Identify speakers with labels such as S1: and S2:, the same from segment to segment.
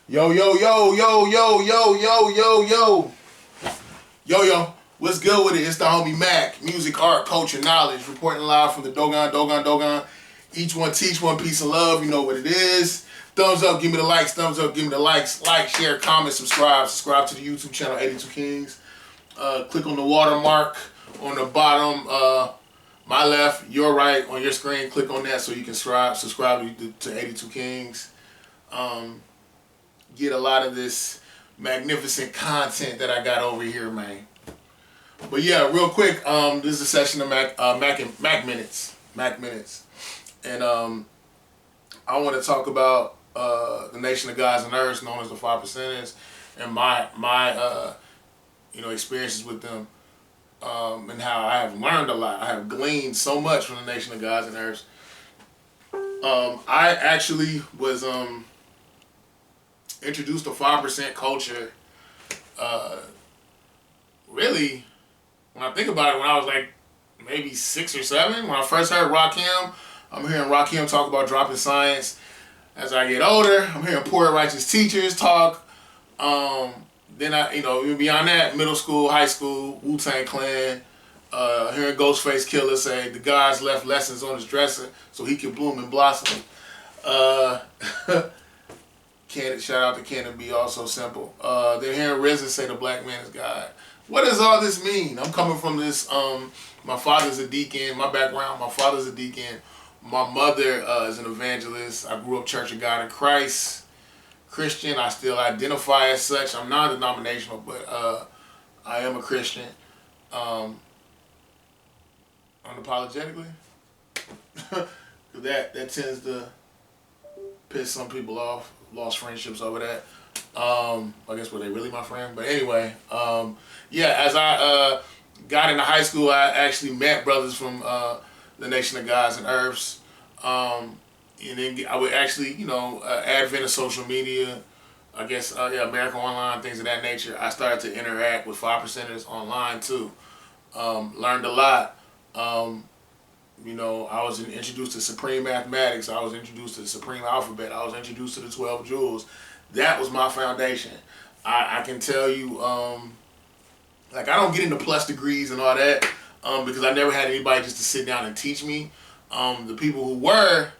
S1: Yo, yo, yo, yo, yo, yo, yo, yo, yo. Yo, yo. What's good with it? It's the homie Mac. Music, art, culture, knowledge. Reporting live from the Dogon. Each one teach one piece of love. You know what it is. Thumbs up, give me the likes. Thumbs up, give me the likes. Like, share, comment, subscribe. Subscribe to the YouTube channel, 82 Kings. Click on the watermark on the bottom. My left, your right on your screen. Click on that so you can subscribe to 82 Kings. Get a lot of this magnificent content that I got over here, man. But yeah, real quick, this is a session of Mac minutes, and I want to talk about the Nation of Gods and Earths, known as the 5%ers, and my experiences with them, and how I have learned a lot. I have gleaned so much from the Nation of Gods and Earths. I actually was introduced to 5% culture. Really, when I think about it, when I was like maybe 6 or 7, when I first heard Rakim, I'm hearing Rakim talk about dropping science. As I get older, I'm hearing poor righteous teachers talk. Then even beyond that, middle school, high school, Wu-Tang Clan, hearing Ghostface Killer say the gods left lessons on his dresser so he could bloom and blossom. Shout out to Cannon B, also simple. Then hearing RZA say the black man is God. What does all this mean? I'm coming from this, my father's a deacon, my background, my father's a deacon. My mother is an evangelist. I grew up Church of God in Christ, Christian. I still identify as such. I'm non-denominational, but I am a Christian. Unapologetically. that tends to piss some people off. Lost friendships over that. I guess were they really my friend? But anyway, as I got into high school, I actually met brothers from the Nation of Gods and Earths. And then I would actually, advent of social media, I guess, America Online, things of that nature. I started to interact with 5%ers online too. Learned a lot. I was introduced to supreme mathematics. I was introduced to the supreme alphabet. I was introduced to the 12 jewels. That was my foundation. I can tell you, I don't get into plus degrees and all that because I never had anybody just to sit down and teach me. The people who were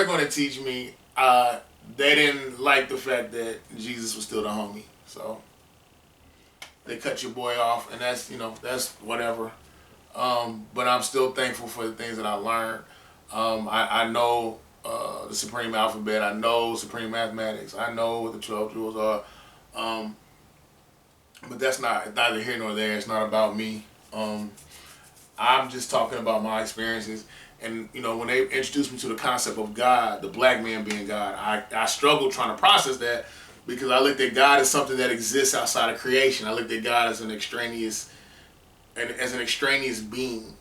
S1: going to teach me, they didn't like the fact that Jesus was still the homie. So they cut your boy off, and that's whatever. But I'm still thankful for the things that I learned. I know the supreme alphabet. I know supreme mathematics. I know what the 12 jewels are. But that's neither here nor there. It's not about me. I'm just talking about my experiences. And, when they introduced me to the concept of God, the black man being God, I struggled trying to process that because I looked at God as something that exists outside of creation. I looked at God as an extraneous being,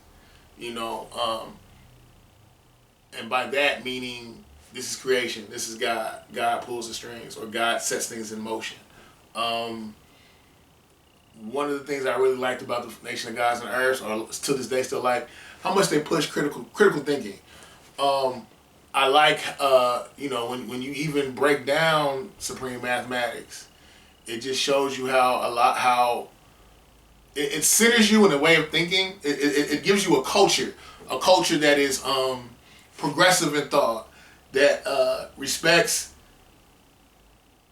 S1: and by that meaning this is creation, this is God. God pulls the strings, or God sets things in motion. One of the things I really liked about the Nation of Gods and Earths, or to this day still like, how much they push critical thinking. I like when you even break down supreme mathematics, it just shows you how it centers you in a way of thinking. It gives you a culture that is progressive in thought, that respects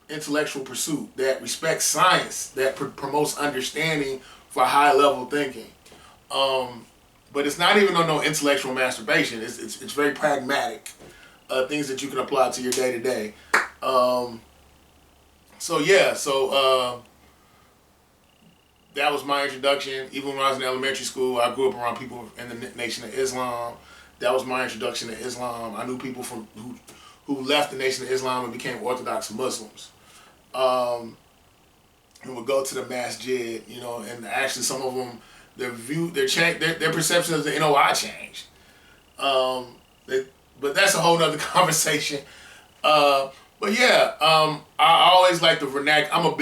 S1: intellectual pursuit, that respects science, that promotes understanding for high level thinking. But it's not even on no intellectual masturbation. It's very pragmatic, things that you can apply to your day to day. That was my introduction. Even when I was in elementary school, I grew up around people in the Nation of Islam. That was my introduction to Islam. I knew people who left the Nation of Islam and became Orthodox Muslims, and would go to the masjid, and actually some of them, their perception of the NOI changed. But that's a whole nother conversation. I always like the vernacular.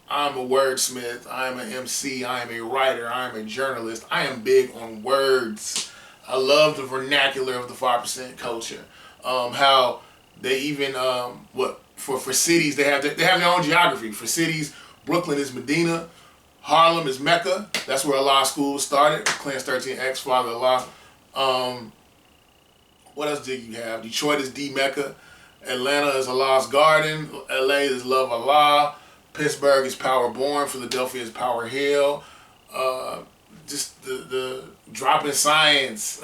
S1: I'm a wordsmith. I am an MC. I am a writer. I am a journalist. I am big on words. I love the vernacular of the 5% culture. How they even for cities, they have their own geography. For cities, Brooklyn is Medina, Harlem is Mecca. That's where Allah School started. Clarence 13X, Father Allah. What else did you have? Detroit is D Mecca. Atlanta is Allah's Garden. LA is Love Allah. Pittsburgh is Power Born. Philadelphia is Power Hill. Just the drop in science.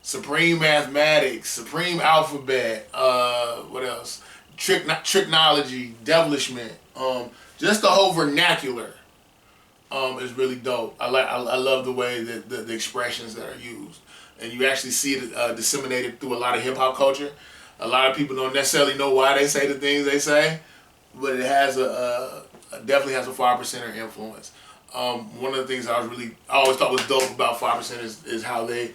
S1: Supreme Mathematics. Supreme Alphabet. What else? Tricknology. Devilishment. Just the whole vernacular is really dope. I love the way that the expressions that are used. And you actually see it disseminated through a lot of hip hop culture. A lot of people don't necessarily know why they say the things they say, but it has definitely has a 5%er influence. One of the things I always thought was dope about 5% is how the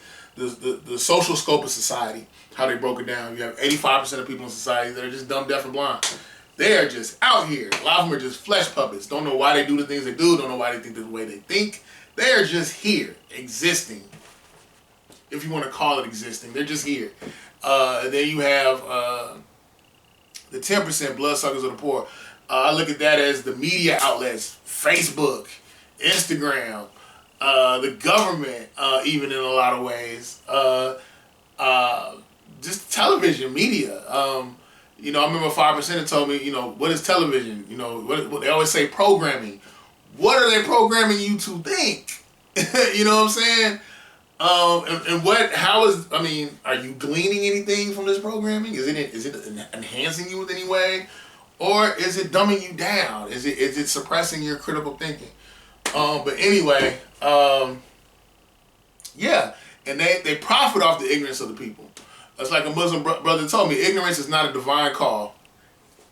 S1: social scope of society, how they broke it down. You have 85% of people in society that are just dumb, deaf, and blind. They are just out here. A lot of them are just flesh puppets. Don't know why they do the things they do. Don't know why they think the way they think. They are just here, existing. If you want to call it existing, they're just here. And then you have the 10% bloodsuckers of the poor. I look at that as the media outlets, Facebook, Instagram, the government, even in a lot of ways, just television, media. You know, I remember 5% told me, you know, what is television? You know, what they always say, programming. What are they programming you to think? You know what I'm saying? Are you gleaning anything from this programming? Is it enhancing you in any way? Or is it dumbing you down? Is it suppressing your critical thinking? But anyway, yeah. And they profit off the ignorance of the people. That's like a Muslim brother told me, ignorance is not a divine call.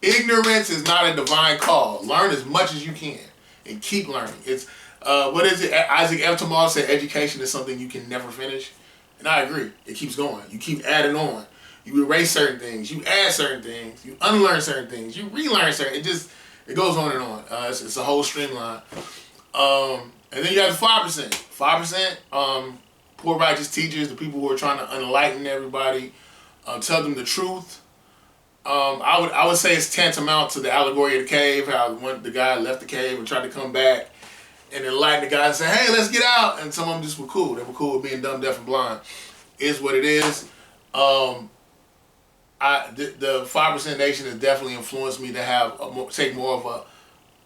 S1: Ignorance is not a divine call. Learn as much as you can and keep learning. It's what is it? Isaac F. Tamal said education is something you can never finish. And I agree. It keeps going. You keep adding on. You erase certain things. You add certain things. You unlearn certain things. You relearn certain. It goes on and on. It's a whole streamline. And then you have the 5%. 5%, poor righteous teachers, the people who are trying to enlighten everybody, tell them the truth. I would say it's tantamount to the allegory of the cave, how the guy left the cave and tried to come back and enlighten the guy and say, hey, let's get out. And some of them just were cool. They were cool with being dumb, deaf, and blind. Is what it is. The 5% Nation has definitely influenced me to take more of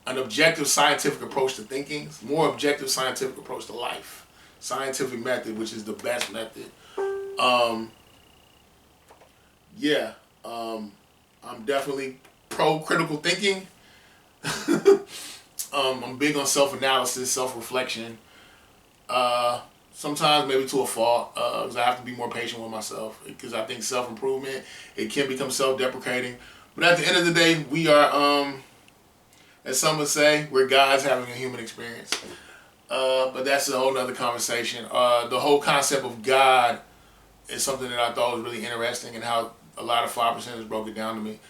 S1: an objective scientific approach to thinking, more objective scientific approach to life. Scientific method, which is the best method. I'm definitely pro-critical thinking. I'm big on self-analysis, self-reflection. Sometimes maybe to a fault, because I have to be more patient with myself. Because I think self-improvement, it can become self-deprecating. But at the end of the day, we are, as some would say, we're gods having a human experience. But that's a whole nother conversation. The whole concept of God is something that I thought was really interesting, and how a lot of 5%ers broke it down to me.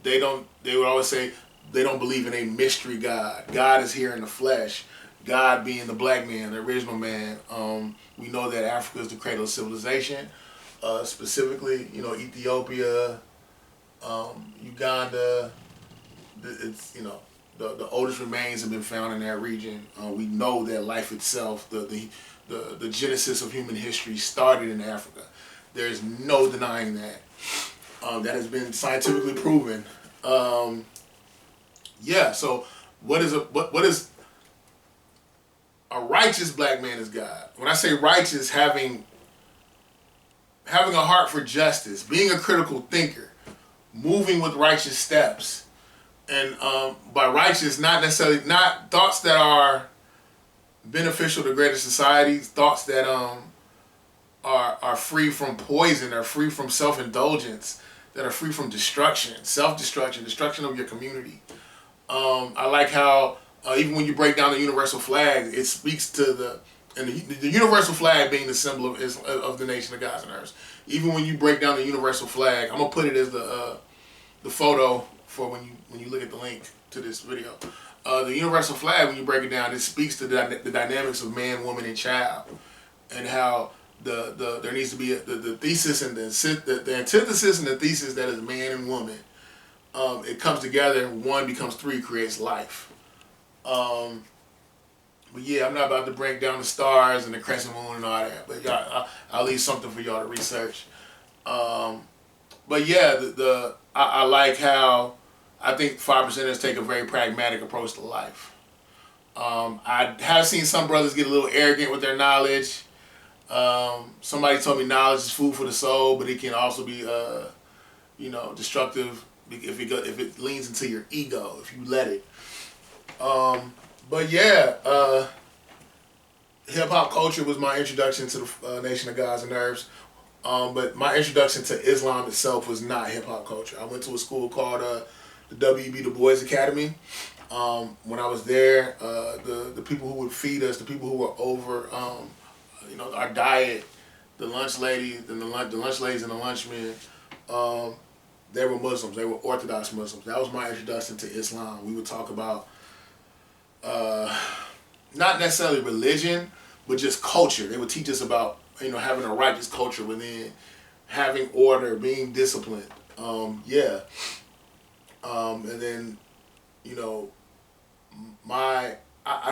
S1: They would always say they don't believe in a mystery God. God is here in the flesh. God being the black man, the original man. We know that Africa is the cradle of civilization. Specifically, you know, Ethiopia, Uganda. It's, you know, the oldest remains have been found in that region. We know that life itself, the genesis of human history, started in Africa. There's no denying that. That has been scientifically proven. So what is a righteous black man is God. When I say righteous, having a heart for justice, being a critical thinker, moving with righteous steps. And by righteous, not thoughts that are beneficial to greater society, thoughts that are free from poison, are free from self-indulgence, that are free from destruction, self-destruction, destruction of your community. I like how even when you break down the universal flag, it speaks to the universal flag being the symbol of the nation of gods and earths. Even when you break down the universal flag, I'm gonna put it as the photo for when you look at the link to this video. The universal flag, when you break it down, it speaks to the dynamics of man, woman, and child, and how there needs to be the thesis and the antithesis and the thesis that is man and woman, it comes together. One becomes three, creates life. But yeah, I'm not about to break down the stars and the crescent moon and all that. But y'all, I'll leave something for y'all to research. But yeah, I like how I think 5%ers take a very pragmatic approach to life. I have seen some brothers get a little arrogant with their knowledge. Somebody told me knowledge is food for the soul, but it can also be, destructive if it leans into your ego, if you let it. But yeah, hip hop culture was my introduction to the Nation of Gods and Nerves. But my introduction to Islam itself was not hip hop culture. I went to a school called the W.E.B. Du Bois Academy. When I was there, the people who would feed us, the people who were over, our diet, the lunch ladies and the lunch ladies and the lunchmen, they were Muslims. They were Orthodox Muslims. That was my introduction to Islam. We would talk about not necessarily religion, but just culture. They would teach us about having a righteous culture within, having order, being disciplined. And then I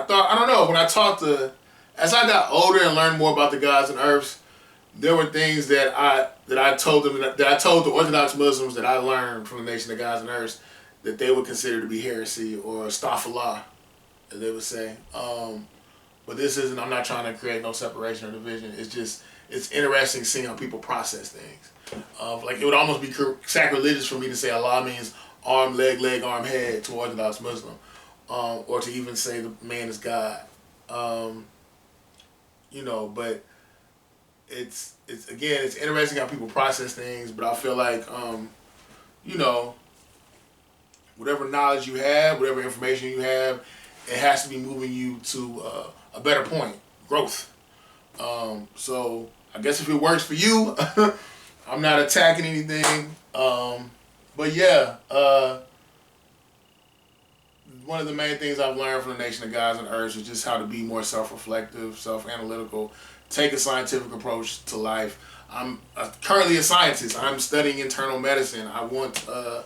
S1: thought, I don't know, when I talked as I got older and learned more about the gods and earths, there were things that I told them, that I told the Orthodox Muslims that I learned from the Nation of Gods and Earths that they would consider to be heresy or astaghfirullah, as they would say. But this isn't, I'm not trying to create no separation or division. It's interesting seeing how people process things. It would almost be sacrilegious for me to say Allah means arm, leg, arm, head to Orthodox Muslim. Or to even say the man is God. But it's interesting how people process things, but I feel like, whatever knowledge you have, whatever information you have, it has to be moving you to a better point, growth. So I guess if it works for you, I'm not attacking anything. But yeah, one of the main things I've learned from the Nation of Gods and Earths is just how to be more self-reflective, self-analytical, take a scientific approach to life. I'm currently a scientist. I'm studying internal medicine. I want to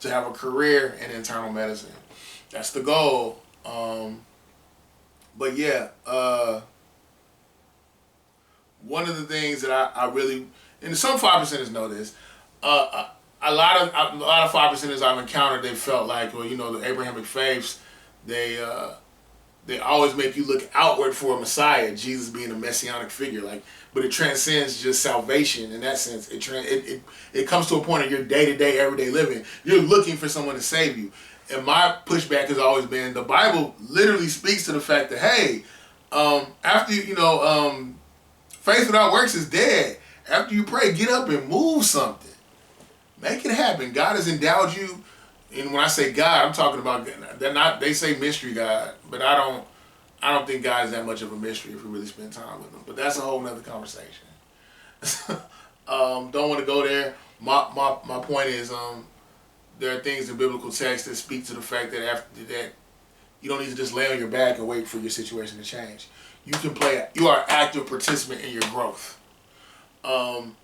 S1: have a career in internal medicine. That's the goal. But yeah, one of the things that I really, and some 5%ers know this, a lot of 5%ers I've encountered, they felt like, the Abrahamic faiths, they always make you look outward for a Messiah, Jesus being a messianic figure, but it transcends just salvation in that sense. It comes to a point in your day-to-day, everyday living. You're looking for someone to save you. And my pushback has always been, the Bible literally speaks to the fact that, hey, after faith without works is dead. After you pray, get up and move something. Make it happen. God has endowed you, and when I say God, I'm talking about, they say mystery God, but I don't think God is that much of a mystery if we really spend time with him. But that's a whole nother conversation. Don't want to go there. My point is, there are things in biblical text that speak to the fact that after that, you don't need to just lay on your back and wait for your situation to change. You are an active participant in your growth. And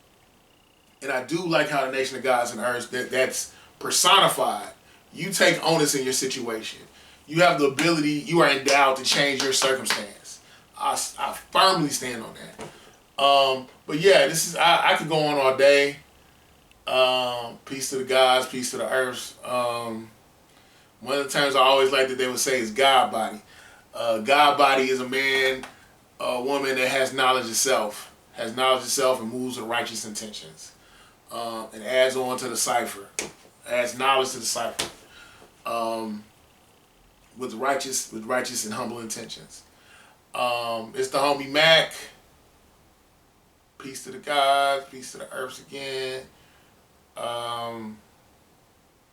S1: I do like how the Nation of Gods and Earths, that's personified. You take onus in your situation. You have the ability, you are endowed to change your circumstance. I firmly stand on that. But yeah, I could go on all day. Peace to the gods, peace to the earths. One of the terms I always like that they would say is God body. God body is a man, a woman that has knowledge of self. And moves with righteous intentions. And adds on to the cipher. Adds knowledge to the cipher. With righteous and humble intentions. It's the homie MACK. Peace to the gods, peace to the earths again.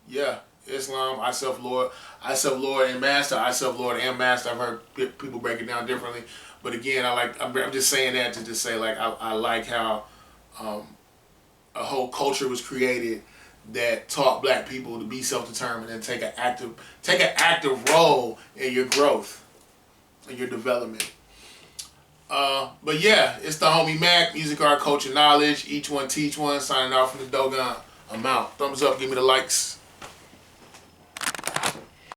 S1: Yeah, Islam, I self-Lord and Master, I self-Lord and Master. I've heard people break it down differently. But again, I'm just saying that to just say, I like how a whole culture was created that taught black people to be self-determined and take an active role in your growth, in your development. But yeah, it's the homie Mac, music, art, culture, knowledge. Each one teach one. Signing off from the Dogon. I'm out. Thumbs up, give me the likes.